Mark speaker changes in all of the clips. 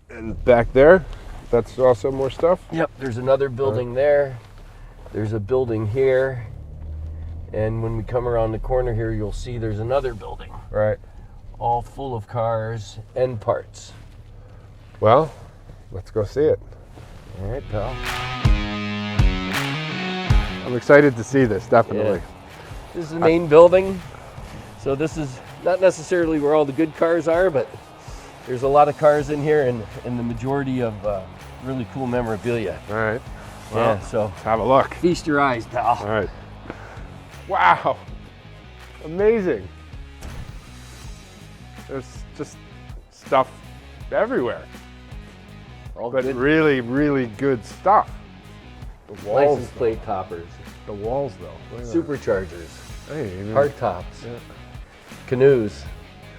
Speaker 1: And back there, that's also more stuff?
Speaker 2: Yep, there's another building there. There's a building here. And when we come around the corner here, you'll see there's another building.
Speaker 1: Right.
Speaker 2: All full of cars and parts.
Speaker 1: Well, let's go see it.
Speaker 2: All right, pal.
Speaker 1: I'm excited to see this, definitely.
Speaker 2: Yeah. This is the main building. So this is not necessarily where all the good cars are, but there's a lot of cars in here and the majority of really cool memorabilia.
Speaker 1: All right. Well,
Speaker 2: yeah, so
Speaker 1: let's have a look.
Speaker 2: Feast your eyes, pal.
Speaker 1: All right. Wow. Amazing. There's just stuff everywhere.
Speaker 2: All
Speaker 1: But
Speaker 2: good
Speaker 1: really, really good stuff. The walls.
Speaker 2: license plate toppers,
Speaker 1: The walls, though. Look at that.
Speaker 2: superchargers,
Speaker 1: Hey, even
Speaker 2: hard tops,
Speaker 1: yeah.
Speaker 2: canoes,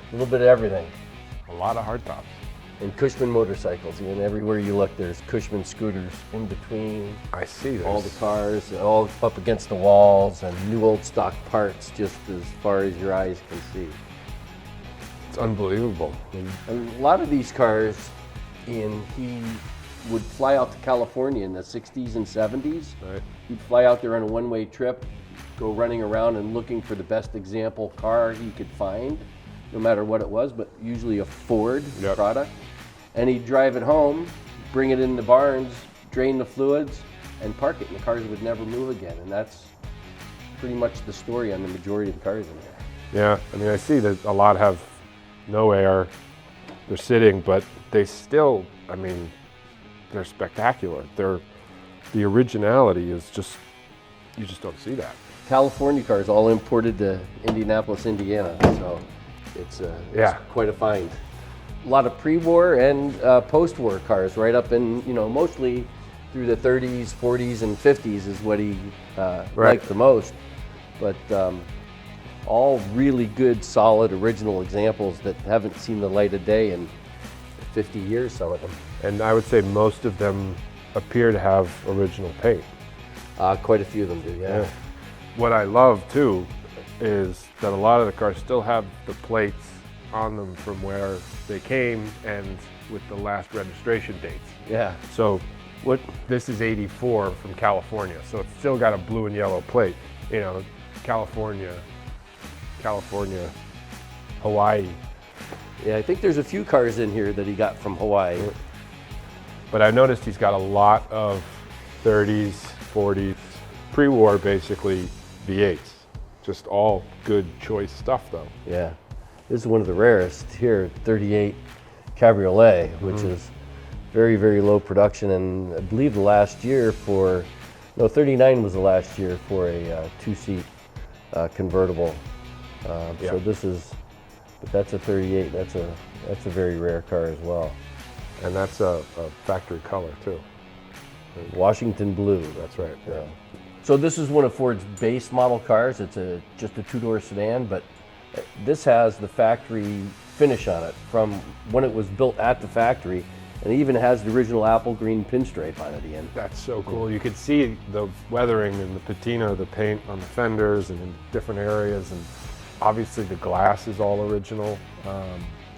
Speaker 2: a little bit of everything.
Speaker 1: A lot of hard tops.
Speaker 2: And Cushman motorcycles. And everywhere you look, there's Cushman scooters in between.
Speaker 1: I see.
Speaker 2: All the cars, all up against the walls, and new old stock parts just as far as your eyes can see.
Speaker 1: It's unbelievable.
Speaker 2: And a lot of these cars, Ian, he would fly out to California in the 60s and 70s.
Speaker 1: Right.
Speaker 2: He'd fly out there on a one-way trip, go running around and looking for the best example car he could find, no matter what it was, but usually a Ford product. And he'd drive it home, bring it in the barns, drain the fluids, and park it, and the cars would never move again. And that's pretty much the story on the majority of the cars in there.
Speaker 1: Yeah, I mean, I see that a lot have no air. They're sitting, but they still, I mean, they're spectacular. The originality is just, you just don't see that.
Speaker 2: California cars all imported to Indianapolis, Indiana, so it's quite a find. A lot of pre-war and post-war cars, right up in, mostly through the 30s, 40s, and 50s is what he liked the most. But all really good, solid, original examples that haven't seen the light of day in 50 years, some of them.
Speaker 1: And I would say most of them appear to have original paint.
Speaker 2: Quite a few of them do, yeah.
Speaker 1: What I love too is that a lot of the cars still have the plates on them from where they came and with the last registration dates.
Speaker 2: Yeah.
Speaker 1: So this is 84 from California, so it's still got a blue and yellow plate. California, Hawaii.
Speaker 2: Yeah, I think there's a few cars in here that he got from Hawaii.
Speaker 1: But I noticed he's got a lot of 30s, 40s, pre-war basically V8s. Just all good choice stuff though.
Speaker 2: Yeah. This is one of the rarest here, 38 Cabriolet, which is very, very low production. And I believe the last year 39 was the last year for a two-seat convertible. So but that's a 38. That's a very rare car as well.
Speaker 1: And that's a factory color too.
Speaker 2: Washington blue.
Speaker 1: That's right.
Speaker 2: Yeah. So this is one of Ford's base model cars. It's just a two-door sedan, but this has the factory finish on it from when it was built at the factory, and it even has the original apple green pinstripe on it, Ian.
Speaker 1: That's so cool. You could see the weathering and the patina of the paint on the fenders and in different areas, and obviously the glass is all original.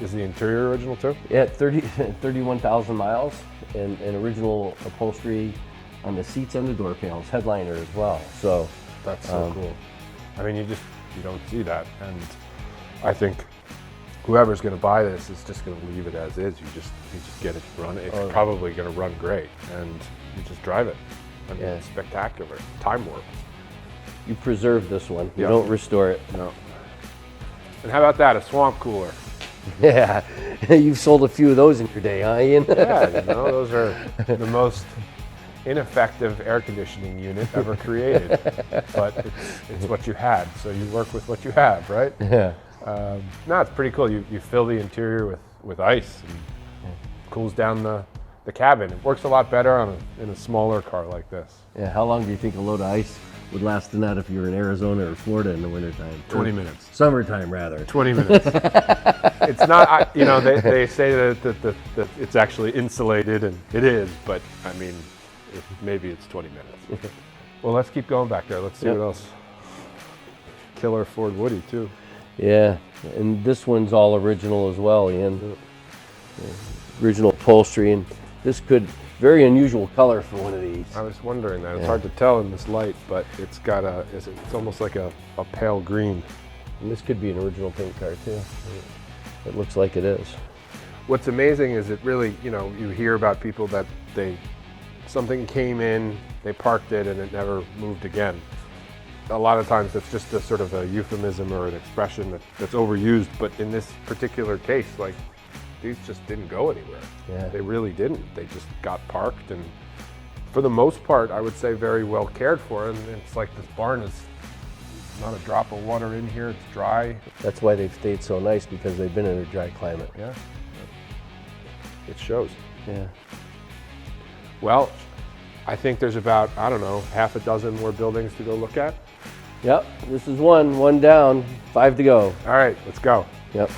Speaker 1: Is the interior original too?
Speaker 2: Yeah, 31,000 miles, and original upholstery on the seats and the door panels, headliner as well. So
Speaker 1: that's so cool. I mean, you don't see that, and I think whoever's going to buy this is just going to leave it as is. You just get it running. It's probably going to run great, and you just drive it. I mean, it's spectacular. Time warp.
Speaker 2: You preserve this one. You don't restore it.
Speaker 1: No. And how about that? A swamp cooler.
Speaker 2: Yeah, you've sold a few of those in your day, huh, Ian?
Speaker 1: Yeah, those are the most ineffective air conditioning unit ever created, but it's what you had, so you work with what you have, right?
Speaker 2: Yeah.
Speaker 1: No, it's pretty cool. You fill the interior with ice and cools down the cabin. It works a lot better in a smaller car like this.
Speaker 2: Yeah. How long do you think a load of ice would last in that if you were in Arizona or Florida in the wintertime?
Speaker 1: 20 minutes.
Speaker 2: Summertime, rather.
Speaker 1: 20 minutes. It's not, they say that it's actually insulated, and it is, but I mean, maybe it's 20 minutes. Well, let's keep going back there. Let's see what else. Killer Ford Woody, too.
Speaker 2: Yeah, and this one's all original as well, Ian. original upholstery, and this could, very unusual color for one of these.
Speaker 1: I was wondering that. It's hard to tell in this light, but it's got it's almost like a pale green.
Speaker 2: And this could be an original paint car too. It looks like it is.
Speaker 1: What's amazing is it really, you hear about people that something came in, they parked it, and it never moved again. A lot of times that's just a sort of a euphemism or an expression that's overused, but in this particular case, like, these just didn't go anywhere.
Speaker 2: Yeah.
Speaker 1: They really didn't. They just got parked, and for the most part, I would say very well cared for. And it's like this barn is not a drop of water in here. It's dry.
Speaker 2: That's why they've stayed so nice, because they've been in a dry climate.
Speaker 1: Yeah. It shows.
Speaker 2: Yeah.
Speaker 1: Well, I think there's about, I don't know, half a dozen more buildings to go look at.
Speaker 2: Yep. This is one down, 5 to go.
Speaker 1: All right, let's go.
Speaker 2: Yep.